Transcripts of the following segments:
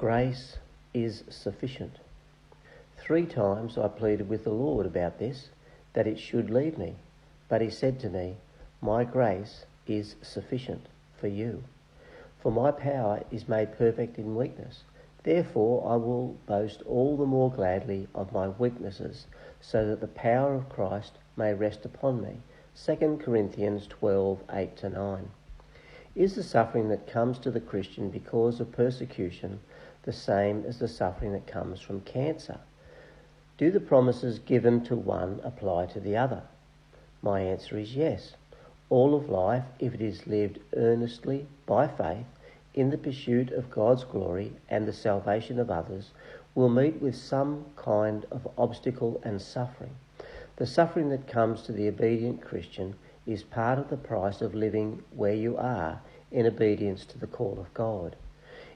Grace is sufficient. 3 times I pleaded with the Lord about this, that it should leave me. But he said to me, "My grace is sufficient for you. For my power is made perfect in weakness. Therefore I will boast all the more gladly of my weaknesses, so that the power of Christ may rest upon me." 2 Corinthians 12:8-9. Is the suffering that comes to the Christian because of persecution the same as the suffering that comes from cancer? Do the promises given to one apply to the other? My answer is yes. All of life, if it is lived earnestly by faith in the pursuit of God's glory and the salvation of others, will meet with some kind of obstacle and suffering. The suffering that comes to the obedient Christian is part of the price of living where you are in obedience to the call of God.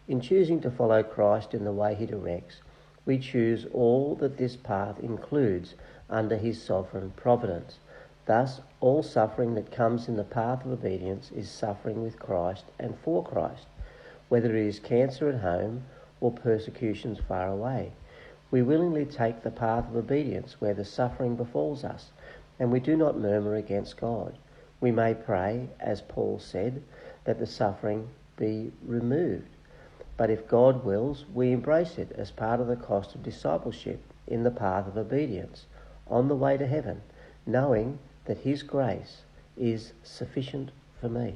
In choosing to follow Christ in the way he directs, we choose all that this path includes under his sovereign providence. Thus, all suffering that comes in the path of obedience is suffering with Christ and for Christ, whether it is cancer at home or persecutions far away. We willingly take the path of obedience where the suffering befalls us, and we do not murmur against God. We may pray, as Paul said, that the suffering be removed. But if God wills, we embrace it as part of the cost of discipleship in the path of obedience, on the way to heaven, knowing that his grace is sufficient for me.